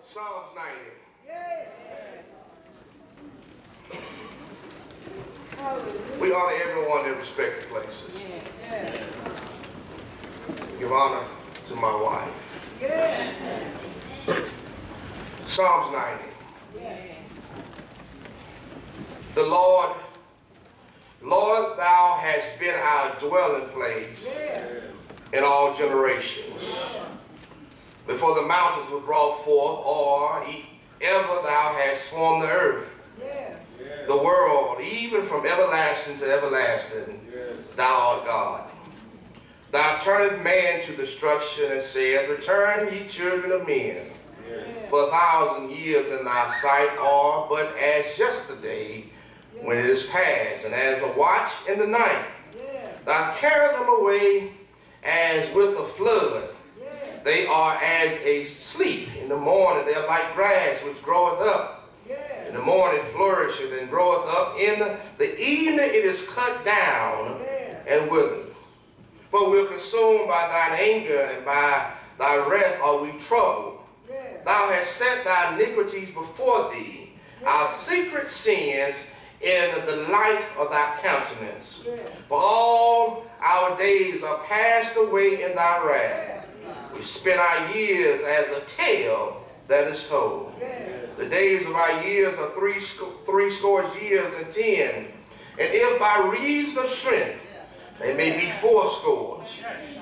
Psalms 90. We honor everyone in respective places. Give honor to my wife. Psalms 90. The Lord, thou hast been our dwelling place in all generations. Before the mountains were brought forth, or ever thou hast formed the earth, the world, even from everlasting to everlasting, thou art God. Thou turnest man to destruction and saith, return, ye children of men. For 1,000 years in thy sight are but as yesterday when it is past, and as a watch in the night. Thou carry them away as with a flood. They are as a sleep. In the morning they are like grass which groweth up. In the morning flourisheth and groweth up. In the evening it is cut down and withered. For we are consumed by thine anger, and by thy wrath are we troubled. Thou hast set thy iniquities before thee, our secret sins in the light of thy countenance. For all our days are passed away in thy wrath. We spend our years as a tale that is told. The days of our years are three scores years and 10. And if by reason of strength they may be 4 scores,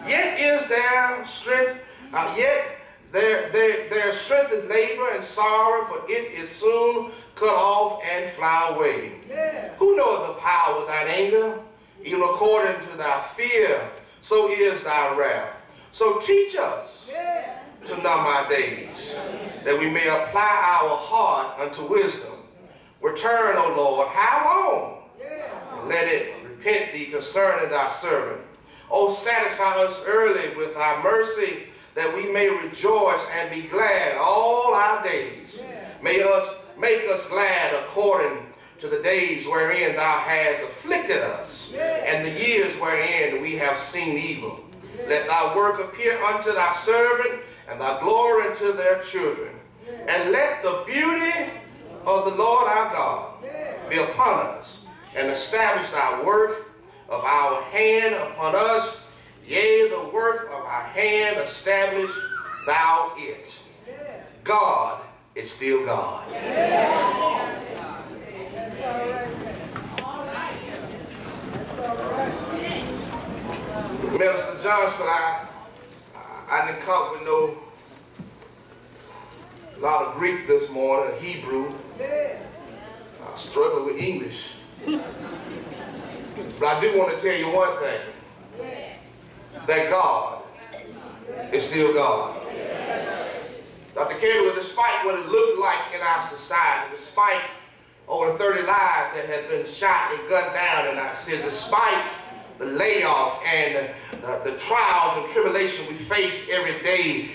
yet is their strength, their strength is labor and sorrow, for it is soon cut off and fly away. Who knoweth the power of thine anger? Even according to thy fear, so is thy wrath. So teach us to number our days, that we may apply our heart unto wisdom. Return, O Lord, how long? And let it repent thee concerning thy servant. O satisfy us early with thy mercy, that we may rejoice and be glad all our days. Make us glad according to the days wherein thou hast afflicted us, and the years wherein we have seen evil. Let thy work appear unto thy servant, and thy glory unto their children. And let the beauty of the Lord our God be upon us, and establish thy work of our hand upon us. Yea, the work of our hand establish thou it. God is still God. Minister Johnson, I didn't come with a lot of Greek this morning, Hebrew. I struggle with English. But I do want to tell you one thing, that God is still God. Dr. Caleb, despite what it looked like in our society, despite over 30 lives that had been shot and gunned down, and I said, despite the layoff and the trials and tribulation we face every day,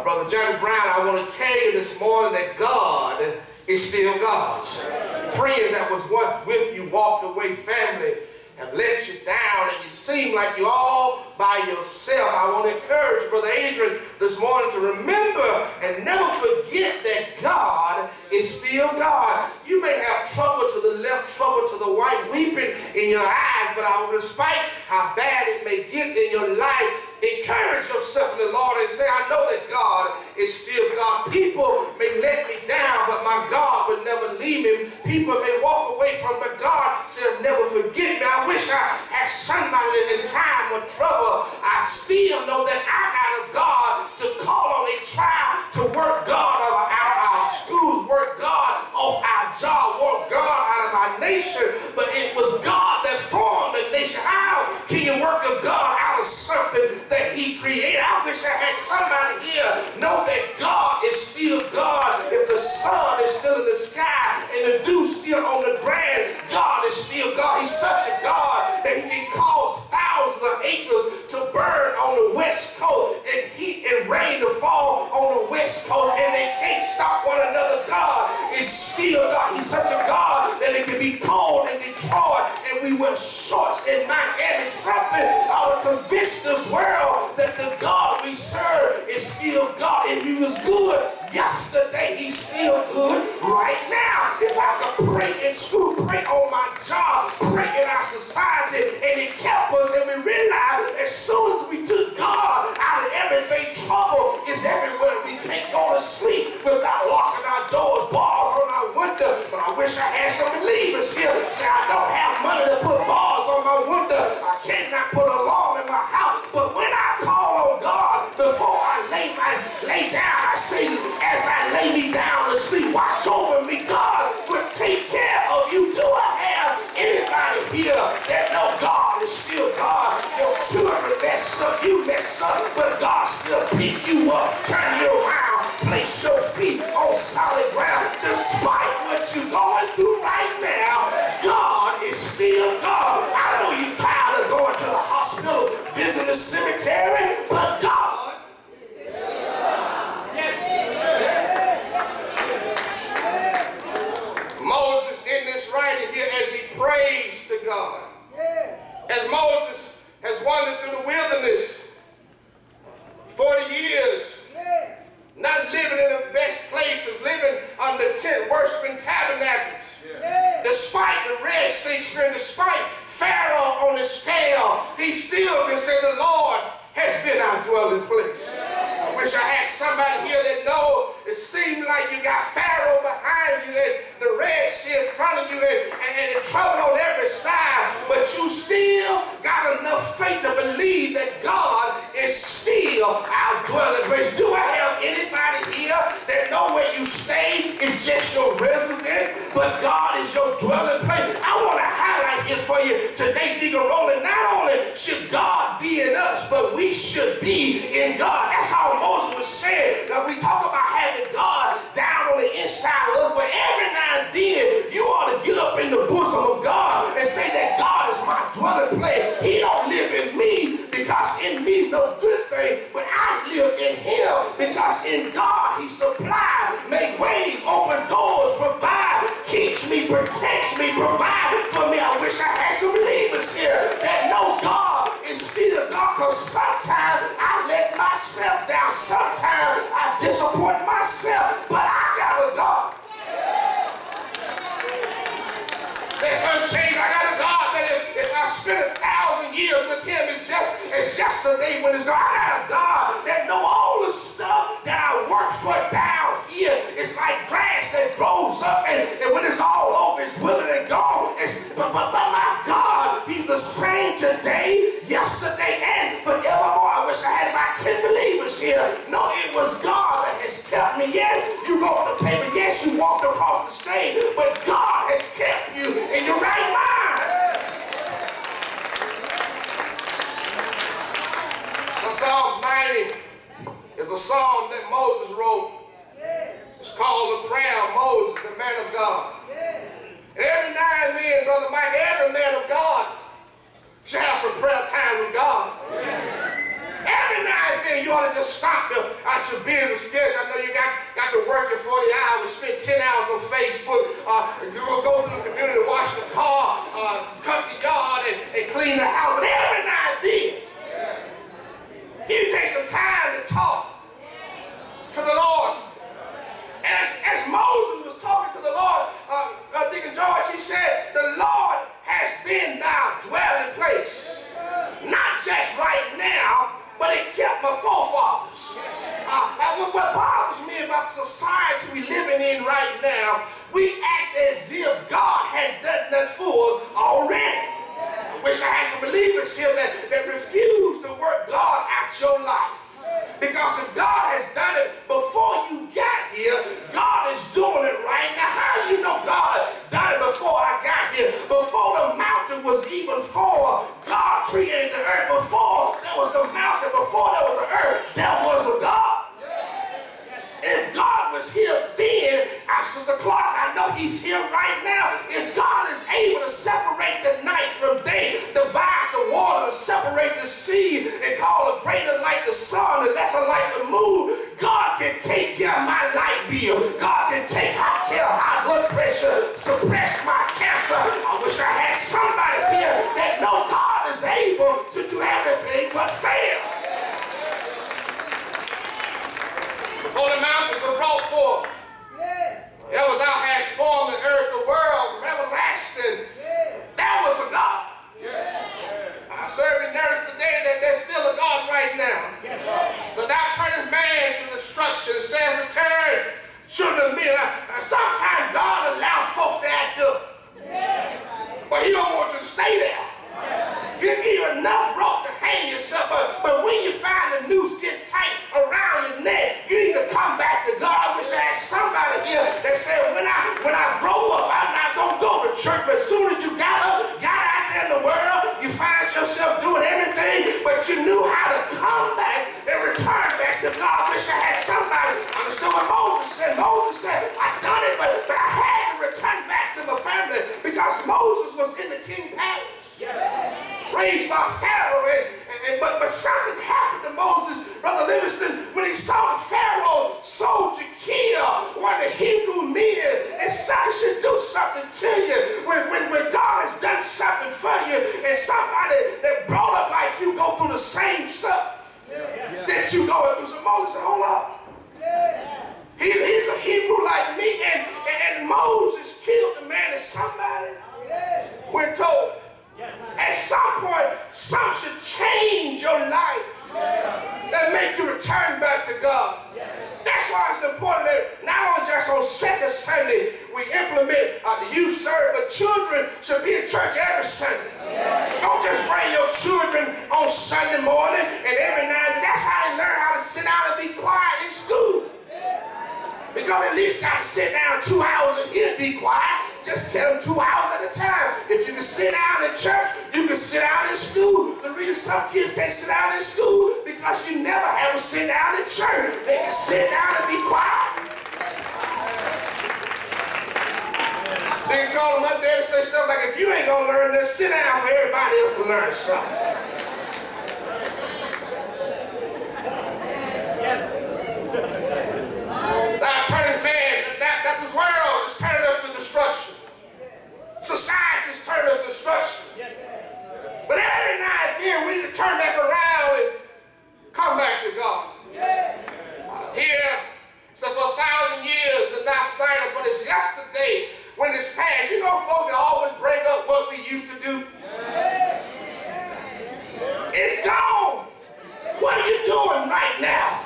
Brother Johnny Brown, I want to tell you this morning that God is still God. Friends that was once with you walked away, family have let you down, and you seem like you're all by yourself. I want to encourage Brother Adrian this morning to remember and never forget that God is still God. You may have trouble to the left, trouble to the right, weeping in your eyes, but despite how bad it may get in your life, encourage yourself in the Lord and say, I know that God is still God. People may let me down, but my God will never leave me. People may walk away from, but God said, never forget me. I wish I had somebody in time of trouble. I still know that I got a God to call on. They try to work God out of our schools, work God off our job, work God out of our nation, but it was God that formed the nation. How can you work a God out of something that he created? I wish I had somebody here know that God is still God. If the sun is still in the sky and the dew still on the ground, God is still God. He's such a God that he can cause thousands of acres to burn on the west coast and heat and rain to fall on the west coast, and they can't stop one another. God is still God. He's such a God that it can be cold in Detroit and we wear short us in Miami. Something ought to convince this world that the God we serve is still God. If he was good yesterday, he's still good right now. If I could pray in school, pray on my job, pray in our society, and it kept us, and we realized as soon as we took God out of everything, trouble is everywhere. We can't go to sleep without locking our doors, bars on our window. But I wish I had some believers here. Say, I don't have money to put bars on my window. I cannot put an alarm in my house. But when I call on God before I lay down, I say, as I lay me down to sleep, watch over me. God will take care of you. Do I have anybody here that know God is still God? Your children mess up, you mess up, but God still pick you up, turn you around, place your feet on solid ground. Despite what you're going through right now, God is still God. I know you're tired of going to the hospital, visiting the cemetery, but God is still God. Moses in this writing here, as he prays to God, as Moses has wandered through the wilderness 40 years, not living in the best places, living under tent, worshiping tabernacles. Despite the Red Sea experience, despite Pharaoh on his tail, he still can say the Lord has been our dwelling place. I wish I had somebody here that knows it seems like you got Pharaoh behind you and the Red Sea in front of you and trouble on every side, but you still got enough faith to believe that God is still our dwelling place. Do I have anybody here that know where you stay is just your residence, but God is your dwelling place? I want to highlight here for you today, Deacon Roland, not only should God be in us, but we should be in God. That's how Moses was saying. Now we talk about having God down on the inside of us, but every now and then you ought to get up in the bosom of God and say that God is my dwelling place. He don't live in me because in me is no good thing, but I live in him because in God he supplies, make ways, open doors, provide, keeps me, protects me, provide for me. I wish I had some believers here that know God is still God, because sometimes I let myself down, sometimes I disappoint myself, but I got a God that's unchanged. I got a God that if I spend 1,000 years with him, it's yesterday when it's gone. I got a God that know all the stuff that I work for down here. It's like grass that grows up and when it's all over, it's withered and gone. But my God, he's the same today, yesterday, and forevermore. I wish I had about 10 believers here. No, it was God that has kept me. Yes, you wrote the paper. Yes, you walked across the stage, but God has kept you in your right mind. So Psalms 90 is a psalm that Moses wrote. It's called the prayer of Moses, the man of God. And every now and then, Brother Mike, every man of God should have some prayer time with God. Every now and then, you ought to just stop out your busy schedule. I know you got to work your 40 hours, spend 10 hours on Facebook, you go through the community, wash the car, cut the yard, and clean the house. But every now and then, you take some time to talk to the Lord. And as Moses was talking to the Lord, Deacon George, he said, the Lord has been thy dwelling place. Not just right now, but it kept my forefathers. What bothers me about the society we're living in right now, we act as if God had done that for us already. I wish I had some believers here that refuse to work God out your life. Because if God has done it before you got here, God is doing it right now. How do you know God done it before I got here? Before the mountain was even formed, God created the earth. Before there was a mountain, before there was an earth, there was a God. If God was here then, Sister Clark, I know he's here right now. If God is able to separate the night from day, divide the water, separate the sea, and call a greater light the sun, and lesser light the moon, God can take care of my light bill. God can take care of high blood pressure, suppress my cancer. I wish I had somebody here that knows But when you find the noose get tight around your neck, you need to come back to God. I wish I had somebody here that said, when I grow up, I'm not going to go to church. But as soon as you got out there in the world, you find yourself doing everything, but you knew how to come back and return back to God. I wish I had somebody understood what Moses said. Moses said, I've done it, but I had to return back to my family because Moses was in the king's palace. Raised by Pharaoh, but something happened to Moses, Brother Livingston, when he saw the Pharaoh soldier kill one of the Hebrew men, and something should do something to you when God has done something for you, and somebody that brought up like you go through the same stuff that you going through. So Moses said, hold up. He's a Hebrew like me, and Moses killed the man, and somebody we're told at some point, something should change your life that make you return back to God. That's why it's important that not only just on second Sunday we implement the youth serve, but children should be in church every Sunday. Don't just bring your children on Sunday morning and every now and then. That's how they learn how to sit down and be quiet in school. Because at least got to sit down 2 hours and here be quiet. Just tell them 2 hours at a time. If you can sit down in church, you can sit down in school. The reason some kids can't sit down in school because you never have them sit down in church. They can sit down and be quiet. They can call them up there and say stuff like, if you ain't going to learn this, sit down for everybody else to learn something. This world is turning us to destruction. Society is turning us to destruction. But every now and then we need to turn back around and come back to God. Here, so for 1,000 years and not silent, but it's yesterday when it's past. You know, folks that always bring up what we used to do. It's gone. What are you doing right now?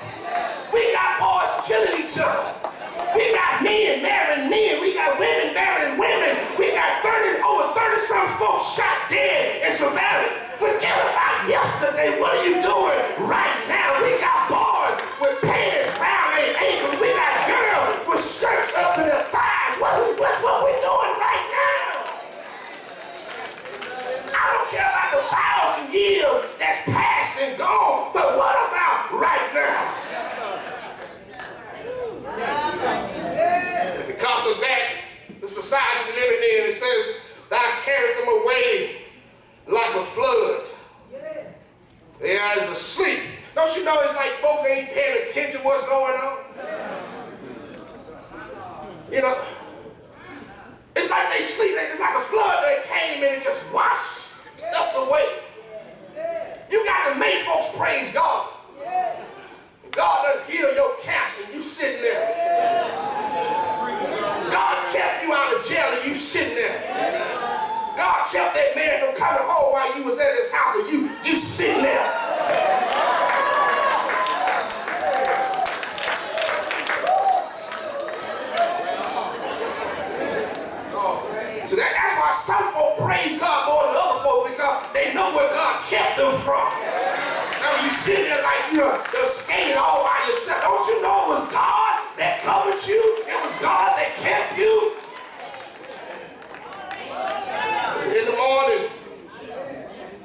We got boys killing each other. We got men marrying men. We got women marrying women. We got over 30-some folks shot dead in some battle. Forget about yesterday. What are you doing right now? We got boys with pants around their ankles. We got girls with skirts up to their thighs. What's what we're doing right now? I don't care about the 1,000 years that's past and gone, but what about right now? Because of that, the society we're living in, it says, thou carried them away like a flood. They are asleep. Don't you know it's like folks ain't paying attention to what's going on? You know, it's like they sleep. It's like a flood that came and it just washed us away. You got to make folks praise God. God doesn't heal your cancer, you sitting there. God kept you out of jail and you sitting there. God kept that man from coming home while you was at his house and you sitting there. So that's why some folk praise God more than other folk, because they know where God kept them from. So you sitting there like you're skating all by yourself. Don't you know it was God that covered you? It was God that kept you. In the morning,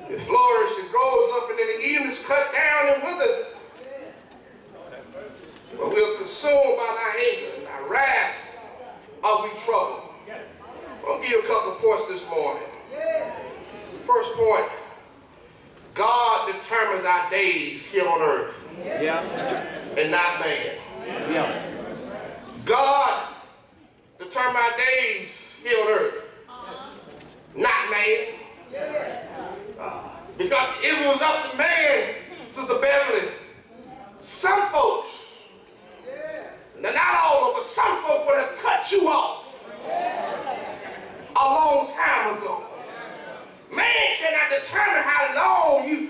it flourishes and grows up, and in the evening it's cut down and withered. But we're consumed by thy anger and thy wrath are we troubled. I'll give you a couple of points this morning. First point, God determines our days here on earth. And not man. God determines our days here on earth. Not man. Because if it was up to man, Sister Beverly, some folks, now not all of them, but some folks would have cut you off a long time ago. Man cannot determine how long you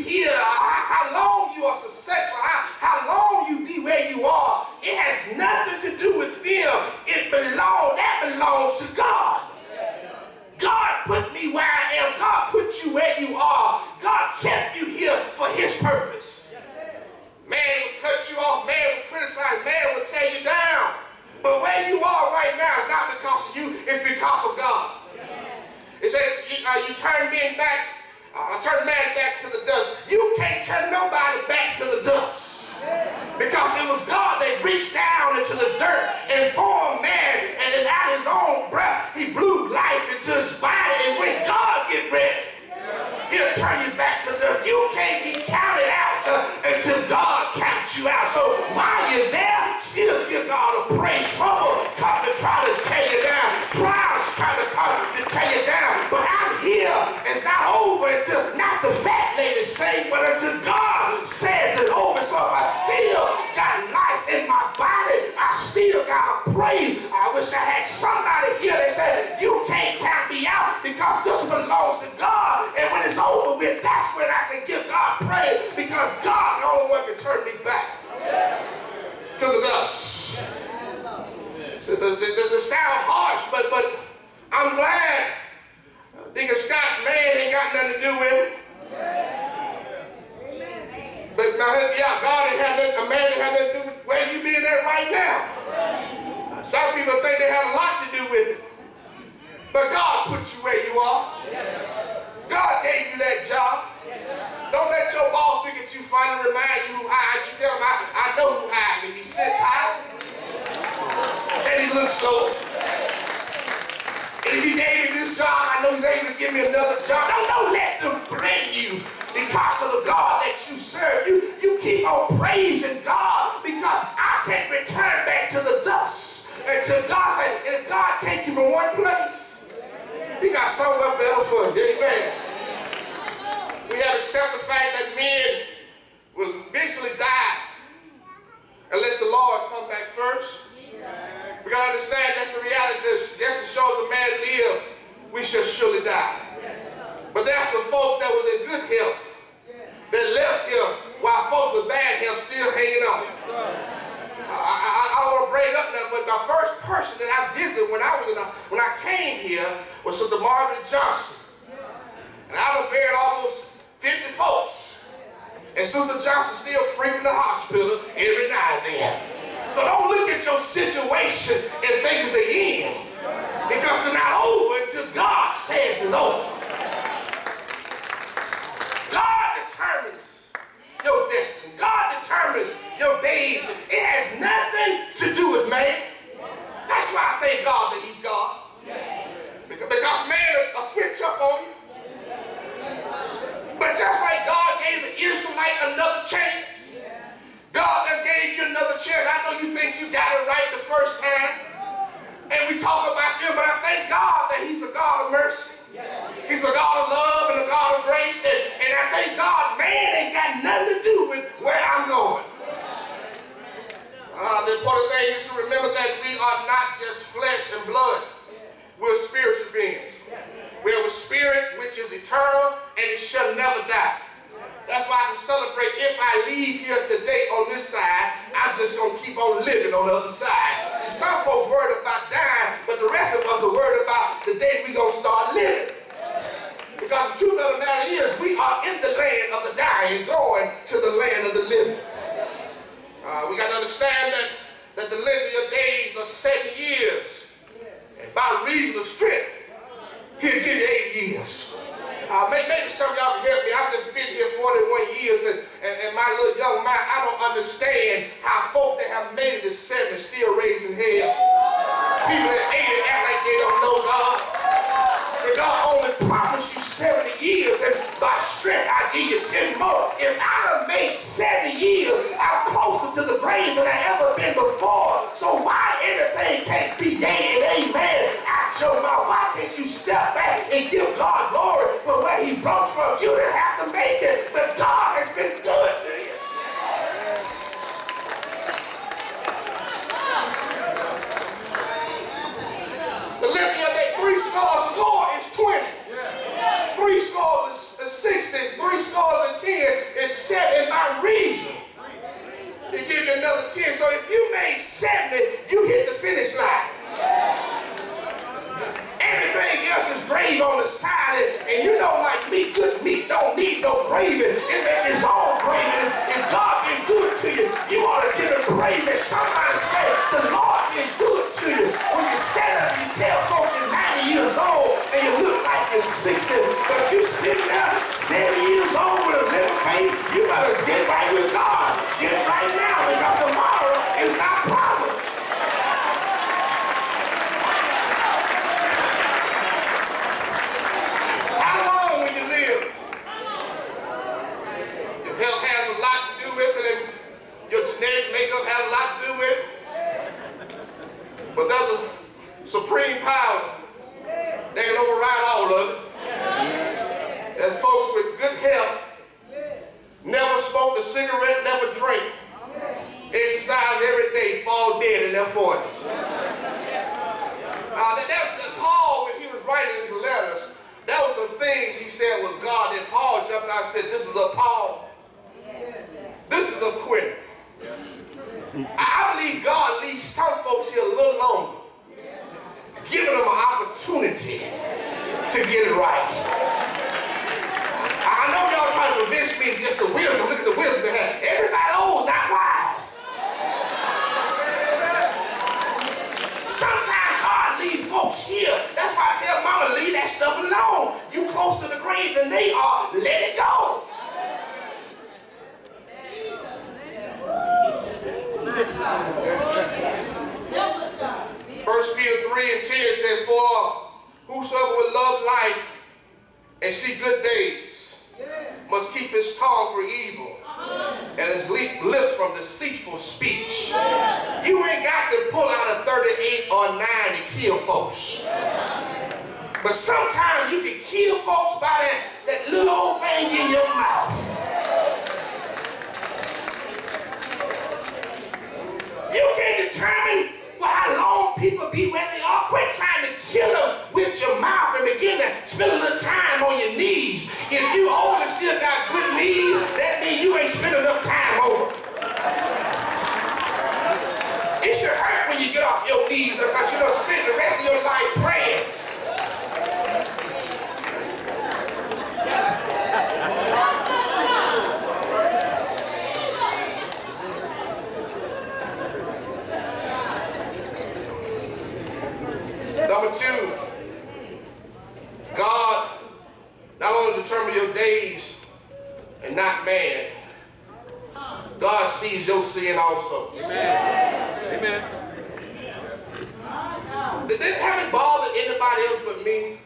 here, how long you are successful, how long you be where you are. It has nothing to do with them. That belongs to God. God put me where I am. God put you where you are. God kept you here for his purpose. turn nobody back to the dust. Because it was God that reached down into the dirt and formed man, and then out of his own breath, he blew life into his body. And when God get ready, he'll turn you back to the earth. You can't be counted out until God counts you out. So while you're there, still give God a praise. Trouble come to try to tear you down. Trials try to come to tear you down. But I'm here. It's not over until not the fat lady sing, but until God says it's over. So if I still got life in my body, I still got to praise. I wish I had somebody here that said, you can't count me out because this belongs to God. And when it's over with, that's when I can give God praise, because God the only one can turn me back to the dust. So the sound harsh, but I'm glad Deacon Scott, man, ain't got nothing to do with it. But God ain't had nothing, a man ain't had nothing to do with where you being at right now. Some people think they have a lot to do with it. But God put you where you are. God gave you that job. Don't let your boss look at you funny, remind you who hired you. Tell him, I know who hired me. He sits high and he looks low. And if he gave me this job, I know he's able to give me another job. Don't let them threaten you because of the God that you serve. You keep on praising God, because I can't return back to the dust until God says, and if God take you from one place, he got somewhere better for you. Amen. We have to accept the fact that men will eventually die unless the Lord come back first. We got to understand that's the reality. Just as sure as a man live, we shall surely die. But there's some folks that was in good health that left here while folks with bad health still hanging on. I don't want to bring up nothing, but my first person that I visited when I came here was Sister Margaret Johnson. And I was buried almost 50 folks. And Sister Johnson still freaking the hospital every now and then. So don't look at your situation and think it's the end, because it's not over until God says it's over. God determines your destiny. God determines your days. It has nothing to do with man. That's why I thank God that he's God. Because man will switch up on you. But just like God gave the Israelite another chance, God that gave you another chance. I know you think you got it right the first time, and we talk about him, but I thank God that he's a God of mercy. He's a God of love and a God of grace, and I thank God, man ain't got nothing to do with where I'm going. The important thing is to remember that we are not just flesh and blood. We're spiritual beings. We have a spirit which is eternal, and it shall never die. That's why I can celebrate. If I leave here today on this side, I'm just going to keep on living on the other side. See, some folks worried about dying, but the rest of us are worried about the day we're going to start living. Because the truth of the matter is, we are in the land of the dying, going to the land of the living. We got to understand that the length of your days are 70 years. And by reason of strength, he'll give you 8 years. Maybe some of y'all can help me. I've just been here 41 years, and my little young mind, I don't understand how folks that have made it to 70 still raising hell. People that 80 act like they don't know God. But God only promised you 70 years, and by strength I give you 10 more. If I have made 70 years, I'm closer to the grave than I ever been before. So why everything can't be yea and amen out your mouth? Why can't you step back and give God glory for where he brought from? You didn't have to make it, but God has been good to you. The length of your day, 3 score is 20. 3 scores is 60. 3 scores and 10 is 7 by reason. He give you another 10. So if you made 70, you hit the finish line. Everything else is gravy on the side, and you know, like meat, good meat don't need no gravy. It makes its own gravy. If God been good to you, you ought to give him praise. And somebody say, the Lord been good to you. When you stand up and you tell folks you're 90 years old and you look like you're 60, but you sitting there 70 years old with a little faith, you better There's folks with good health, never smoked a cigarette, never drink, exercise every day, fall dead in their 40s. Paul, when he was writing his letters, there were some things he said was God. Then Paul jumped out and said, this is of Paul. This is of Quentin. I believe God leaves some folks here a little longer, giving them an opportunity to get it right. I know y'all trying to convince me just the wisdom. Look at the wisdom they have. Everybody old, not wise. Sometimes God leaves folks here. That's why I tell mama, leave that stuff alone. You closer to the grave than they are. Let it go. 1 Peter 3 and 10 says, for whosoever will love life and see good days must keep his tongue from evil and his lips from deceitful speech. You ain't got to pull out a 38 or 9 to kill folks. But sometimes you can kill folks by that little old thing in your mouth. You can determine how long people be where they are. Quit trying to kill them with your mouth and begin to spend a little time on your knees. If you old and still got good knees, that means you ain't spent enough time over. It should hurt when you get off your knees because you don't spend the rest of your life praying. Number 2, God not only determines your days and not man, God sees your sin also. Amen. Amen. Did it haven't bothered anybody else but me?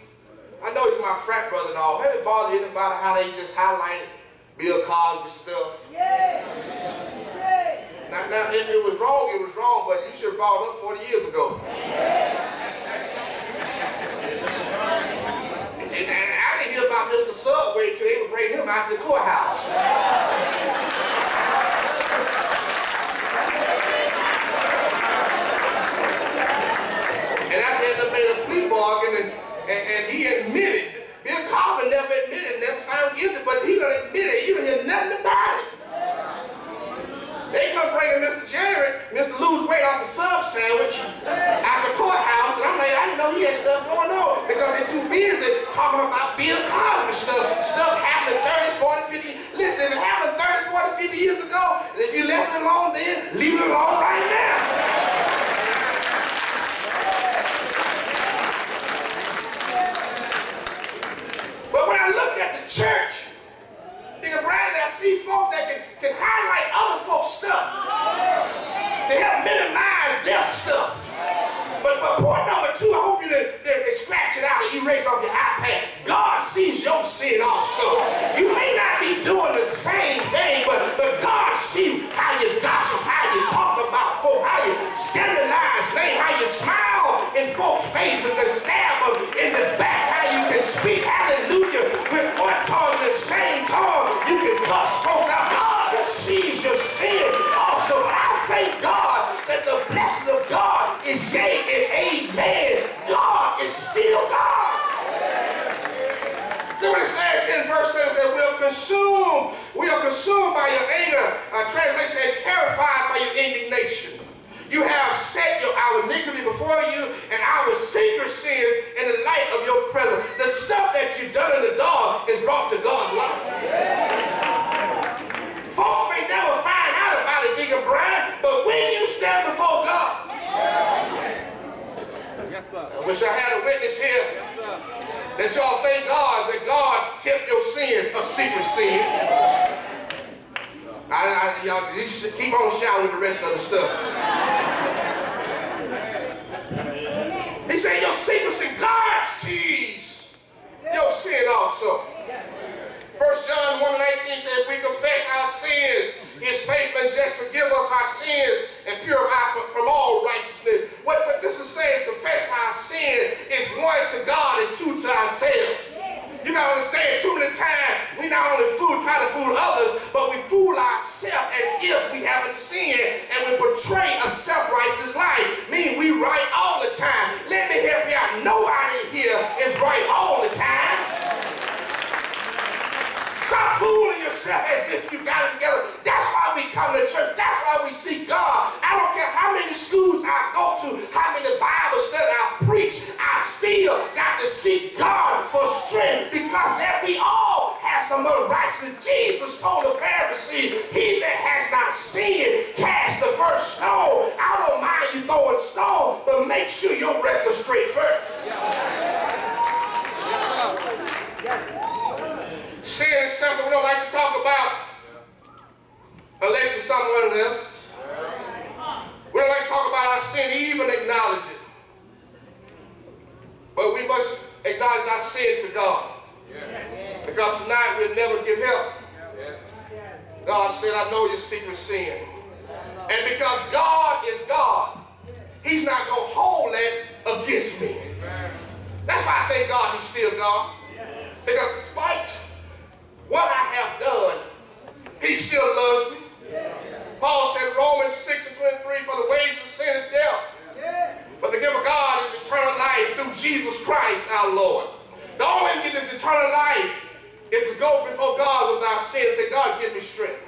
I know it's my frat brother and all. Has it bothered anybody how they just highlight Bill Cosby stuff? Yeah. Now, if it was wrong, but you should have brought it up 40 years ago. And I didn't hear about Mr. Subway until they would bring him out to the courthouse. And after they made a plea bargain, and he admitted, Bill Cosby never admitted, never found guilty, but he done admitted, you didn't hear nothing about it. They come bringing Mr. Jared, Mr. Lose Weight off the sub sandwich at the courthouse, and I'm like, I didn't know he had stuff going on because they're too busy talking about Bill Cosby stuff happening 30, 40, 50. Listen, if it happened 30, 40, 50 years ago, and if you left it alone then, leave it alone right now. But when I look at the church, I see folks that can highlight other folks' stuff to help minimize their stuff. But point number 2, I hope you scratch it out and erase off your iPad. God sees your sin also. You may not be doing the same thing, but God sees how you gossip, how you talk about folks, how you scandalize names, how you smile in folks' faces and stab them in the back, how you can speak hallelujah with one tongue and the same tongue. You can cuss folks out. God sees your sin also. But I thank God that the blessing of God is yea and amen. God is still God. Look what it says in verse 7, says, we are consumed by your anger. Translation says, terrified by your indignation. You have set our iniquity before you and our secret sin in the light of your presence. The stuff that you've done in the dark is brought to God's light. Folks may never find out about it, Deacon Brian, but when you stand before God, yes, sir. I wish I had a witness here. Yes, that y'all thank God that God kept your sin a secret sin. Y'all keep on shouting with the rest of the stuff. He said your secret sin, God sees your sin also. 1 John 1:19 says, we confess our sins. His faithful and just forgive us our sins and purify from all righteousness. What this is saying is confess our sin is one to God and two to ourselves. You got to understand, too many times we not only try to fool others, but we fool ourselves as if we haven't sinned, and we portray a self-righteous life, meaning we right all the time. Let me help you out. Nobody here is right all the time. Stop fooling yourself as if you got it together. That's why we come to church. That's why we seek God. I don't care how many schools I go to, how many Bible studies I preach, I still got to seek God for strength, because that we all have some unrighteousness. Jesus told the Pharisees, he that has not sinned, cast the first stone. I don't mind you throwing stones, but make sure your record's straight first. Sin is something we don't like to talk about unless it's someone else. We don't like to talk about our sin, even acknowledge it. But we must acknowledge our sin to God. Because tonight we'll never get help. God said, I know your secret sin. And because God is God, he's not going to hold that against me. That's why I thank God he's still God. Because despite what I have done, he still loves me. Paul said, Romans 6:23, for the wages of sin is death, but the gift of God is eternal life through Jesus Christ our Lord. The only way we get this eternal life is to go before God with our sins and say, God, give me strength.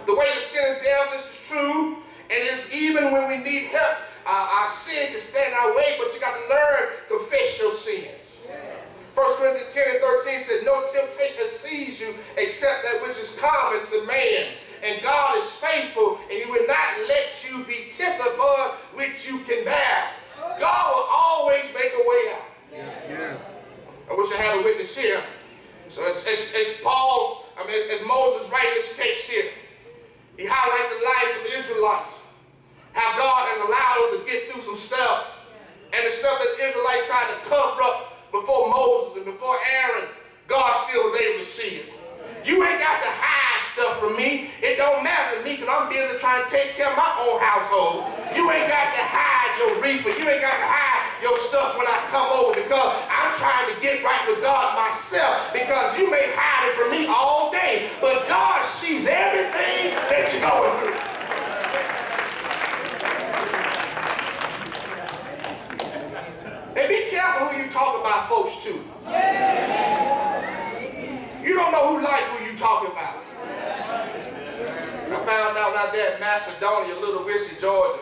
The way of sin is death, this is true, and it's even when we need help, our sin can stand our way, but you got to learn to confess your sins. 1 Corinthians 10:13 says, no temptation has seized you except that which is common to man. And God is faithful, and he will not let you be tempted above which you can bear. God will always make a way out. Yes. I wish I had a witness here. So as Moses writing this text here, he highlights the life of the Israelites. How God has allowed us to get through some stuff. And the stuff that the Israelites tried to cover up before Moses and before Aaron, God still was able to see it. You ain't got to hide stuff from me. It don't matter to me, because I'm busy trying to take care of my own household. You ain't got to hide your reefer. You ain't got to hide your stuff when I come over, because I'm trying to get right with God myself. Because you may hide it from me all day, but God sees everything that you're going through. And be careful who you talk about folks to. You don't know who like who you talking about. I found out out there in Macedonia, Little Wissy, Georgia,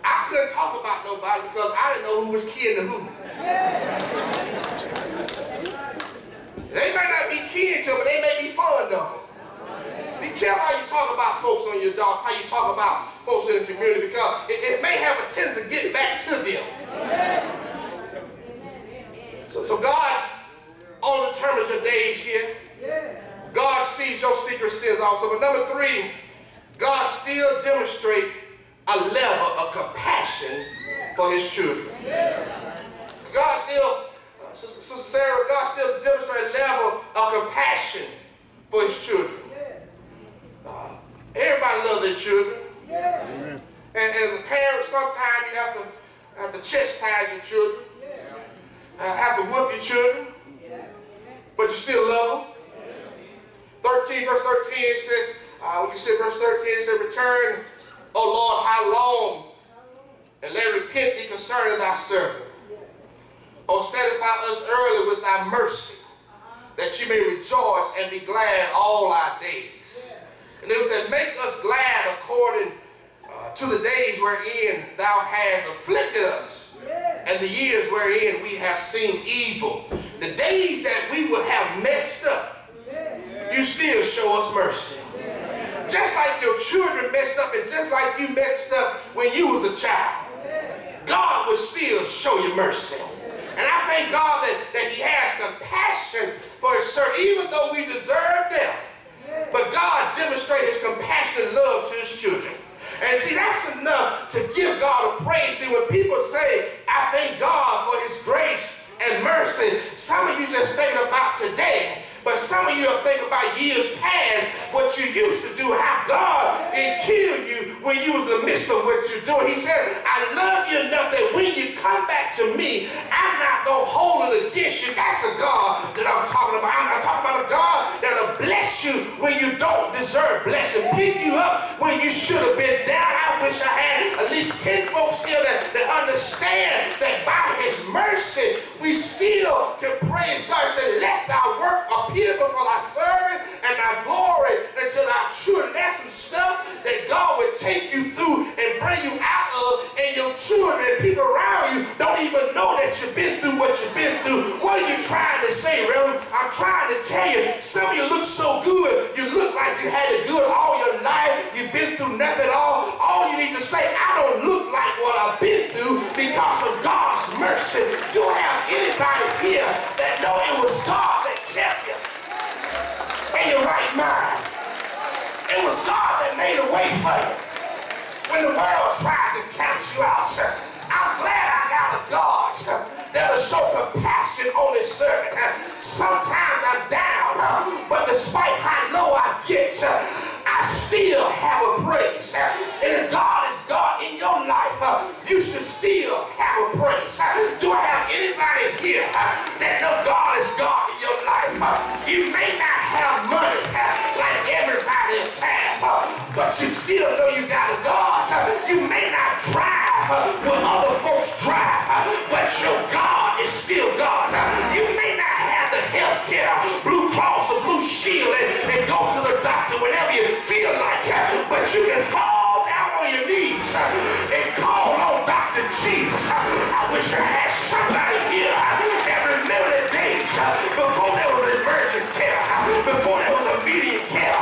I couldn't talk about nobody because I didn't know who was kin to who. They may not be kin to them, but they may be fond of them. Be careful how you talk about folks on your job, how you talk about folks in the community, because it may have a tendency to get back to them. So God only determines your days here. God sees your secret sins also. But number 3, God still demonstrates a level of compassion for his children. God still, Sister Sarah, God still demonstrates a level of compassion for his children. Everybody loves their children. And as a parent, sometimes you have to chastise your children. Have to whoop your children, but you still love them. 13, verse 13, it says, we said verse 13, it says, return, O Lord, how long? And let repent thee concerning thy servant. O satisfy us early with thy mercy, that you may rejoice and be glad all our days. And it said, make us glad according to the days wherein thou hast afflicted us, and the years wherein we have seen evil. The days that we would have messed up, you still show us mercy. Just like your children messed up, and just like you messed up when you was a child, God will still show you mercy. And I thank God that he has compassion for his servant, even though we deserve death. But God demonstrates his compassion and love to his children. And see, that's enough to give God a praise. See, when people say, I thank God for his grace and mercy, some of you just think about today, but some of you are thinking about years past, what what you used to do, how God can kill you when you was in the midst of what you're doing. He said, I love you enough that when you come back to me, I'm not going to hold it against you. That's a God that I'm talking about. I'm talking about a God that'll bless you when you don't deserve blessing, pick you up when you should have been down. I wish I had at least 10 folks here that understand that by his mercy, we still can praise God. Say, let thy work appear before thy servant and thy glory unto thy children. That's some stuff that God would take you through and bring you out of, and your children and people around you don't even know that you've been through what you've been through. What are you trying to say, Reverend? I'm trying to tell you, some of you look so good. You look like you had it good all your life. You've been through nothing at all. All you need to say, I don't look like what I've been through because of God's mercy. Do I have anybody here that know it was God that kept you in your right mind? It was God that made a way for you when the world tried to count you out. I'm glad I got a God that'll show compassion on his servant. Sometimes I'm down, but despite how low I get, I still have a praise. And if God is God in your life, you should still have a praise. Do I have anybody here that know God is God in your life? You may not have money like everybody else has, but you still know you got a God. You may not drive when other folks drive, but your God is still God. You may not have the health care, Blue Cross or Blue Shield, and go to the doctor whenever you feel like it, but you can fall down on your knees and call on Dr. Jesus. I wish I had somebody here that remember the days before there was emergent care, before there was immediate care.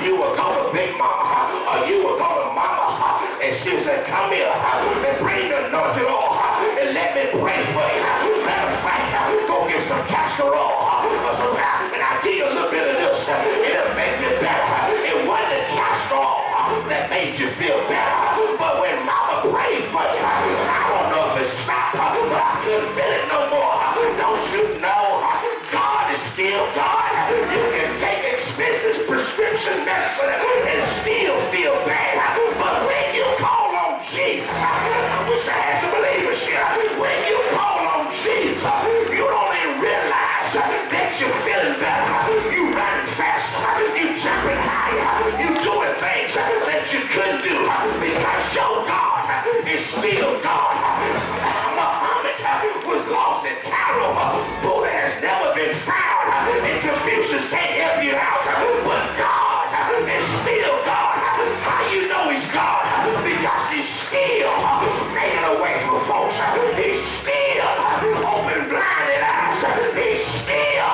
You would go to Big Mama, or you would go to Mama, and she would say, come here and bring the anointing oil and let me pray for you. Matter of fact, go get some castor oil and I'll give you a little bit of this. It'll make you better. It wasn't the castor oil that made you feel better, but when Mama prayed for you, I don't know if it stopped, but I couldn't feel it no more. Don't you know God is still God? You can take expensive prescription medicine and still feel bad, but when you call on Jesus, I wish I had some believers here. When you call on Jesus, you don't even realize that you're feeling better. You running faster, you jumping higher, you doing things that you couldn't do because your God is still God. Muhammad was lost in Cairo. Buddha has never been found, and Confucius can't help you out, but God is still God. How you know he's God? Because he's still making a way for folks. He's still open blinded eyes. He's still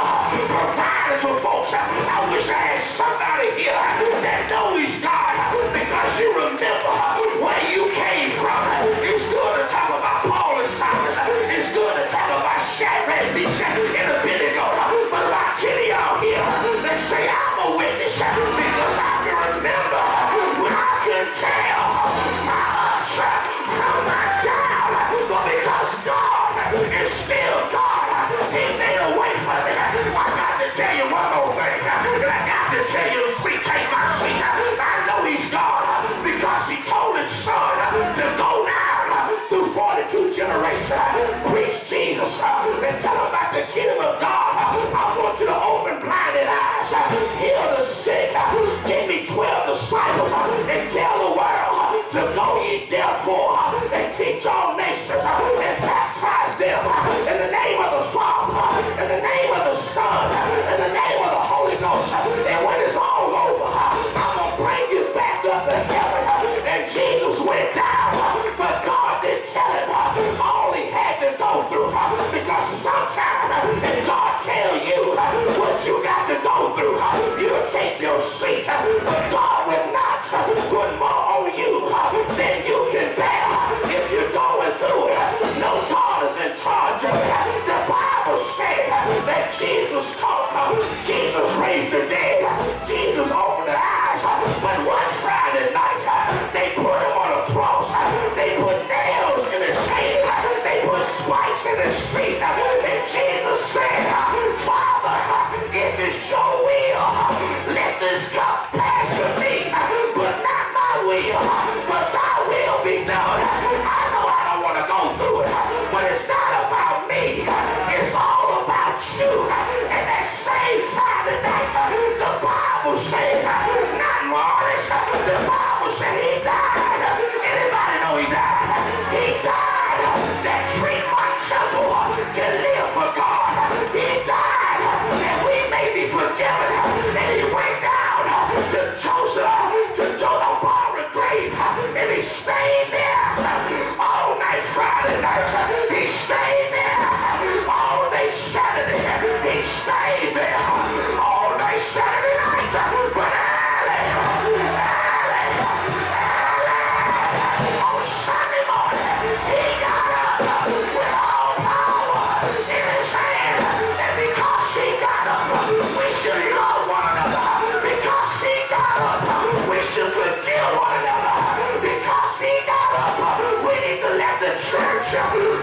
providing for folks. I wish I had somebody here that knows he's God, because you remember where you came from. It's good to talk about Paul and Silas. It's good to talk about Shadrach, Meshach, and Abednego. But about 10 of y'all here that say I'm a witness, because I can remember when I could tell my ups from my down. But because God is still God, he made a way for me. I got to tell you one more thing. And I got to tell you, see, take my seat. I know he's God because he told his son to go down through 42 generations, preach Jesus, and tell them about the kingdom of God. I want you to open blinded eyes, heal the sick, give me 12 disciples, and tell the world to go ye therefore and teach all nations and baptize them in the name of the Father, in the name of the Son, in the name of the Holy Ghost. And when it's all over, I'm going to bring you back up to heaven. And Jesus went down, but God didn't tell him all he had to go through, because sometimes if God tell you what you got to go through, you'll take your seat, but God would not put more on you than you can bear. If you're going through it, no, God is in charge of it. The Bible said that Jesus taught, Jesus raised the dead, Jesus opened the eyes, but one Friday night they put him on a cross, they put nails in his hands, they put spikes in his feet, and Jesus said, Father, if it's your will, let this cup pass Bible say, not Morris. The Bible say he died. Anybody know he died? He died that Tremont can live for God. He died that we may be forgiven. And he went down to Joseph Barber's grave, and he stayed there all night Friday night. He stayed there all day Saturday. He stayed there all night Saturday night. But early on Sunday morning, he got up with all power in his hand. And because he got up, we should love one another. Because he got up, we should forgive one another. Because he got up, we need to let the church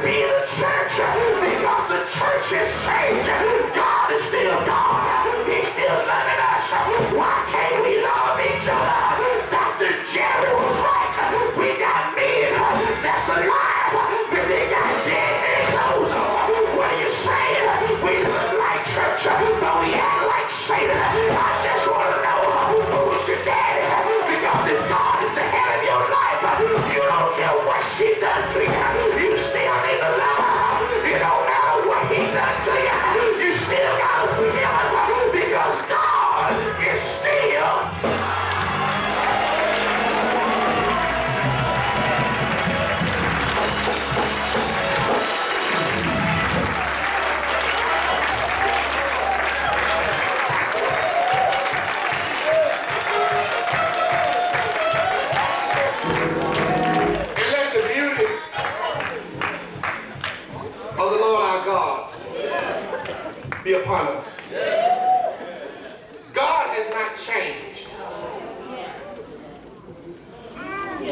be the church. Because the church is changed. God is still God. He's still loving us. Why can't we love each other? Dr. Jerry was right. We got men that's alive, but they got dead clothes on. What are you saying? We look like church, but we act like Satan. I just want to know who's your daddy. Because if God is the head of your life, you don't care what she done to you. You still need to love her. It don't matter what he done to you. You still got to forgive him. Because God is still. Be upon us. God has not changed.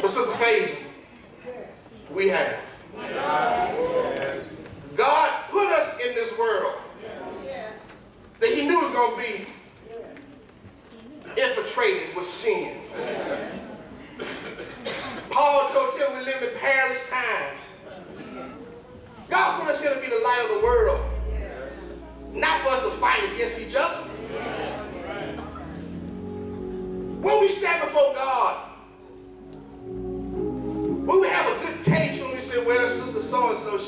But Sister Faith, we have. God put us in this world that he knew it was going to be infiltrated with sin. Paul told him we live in perilous times. God put us here to be the light of the world. Not for us to fight against each other. When we stand before God, when we have a good case, when we say, well, Sister so-and-so,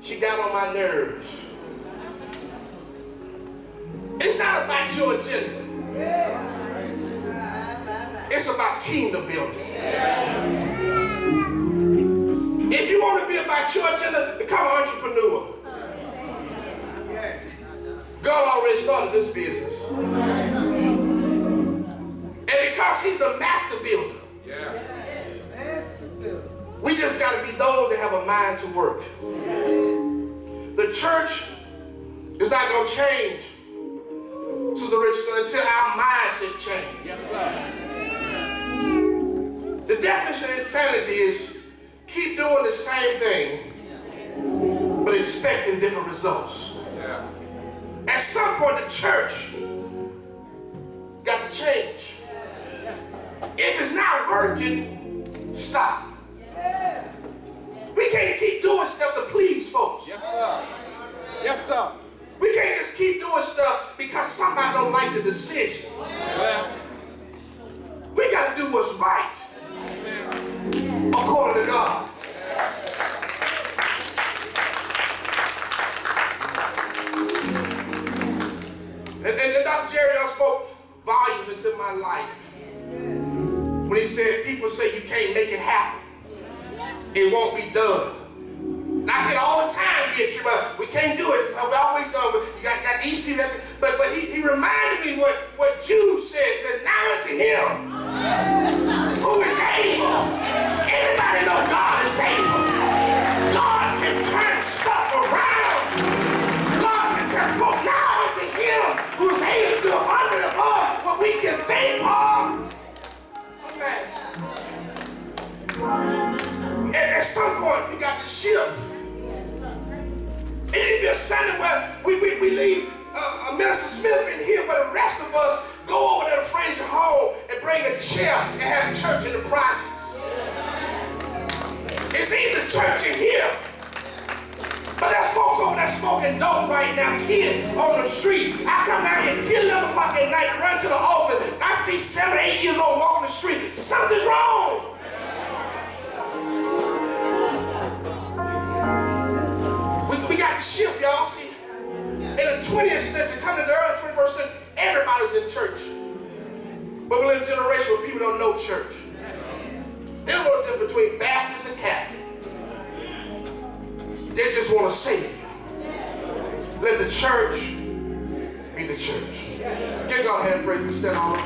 she got on my nerves. It's not about your agenda. It's about kingdom building. If you want to be about your agenda, become an entrepreneur. God already started this business. And because he's the master builder, we just got to be those that have a mind to work. The church is not going to change, Sister Richardson, until our mindset change. The definition of insanity is keep doing the same thing, but expecting different results. At some point, the church got to change. If it's not working, stop. We can't keep doing stuff to please folks. Yes, sir. Yes, sir. We can't just keep doing stuff because somebody don't like the decision. Yeah. We got to do what's right according to God. And Dr. Jerry spoke volume into my life when he said, people say you can't make it happen. It won't be done. And I get all the time, we can't do it. It's how we always done. You got these people. But he reminded me what Jude said. He said, now unto him who is able. Anybody know God is able? God can turn stuff around. God can turn stuff now unto him who is able to do abundantly above what we can think of. Imagine. At some point, we got to shift. It need to be a Sunday where we leave Minister Smith in here, but the rest of us go over to the Fraser home and bring a chair and have church in the projects. It's either church in here, but there's folks over there smoking dope right now, kids on the street. I come down here till 11 o'clock at night, run to the office. see 7, 8 years old walking the street, something's wrong. We got to shift, y'all. See, in the 20th century, coming to the early 21st century, everybody's in church. But we're in a generation where people don't know church. They don't know the difference between Baptist and Catholic. They just want to save you. Let the church be the church. Give God a hand praise. We stand on.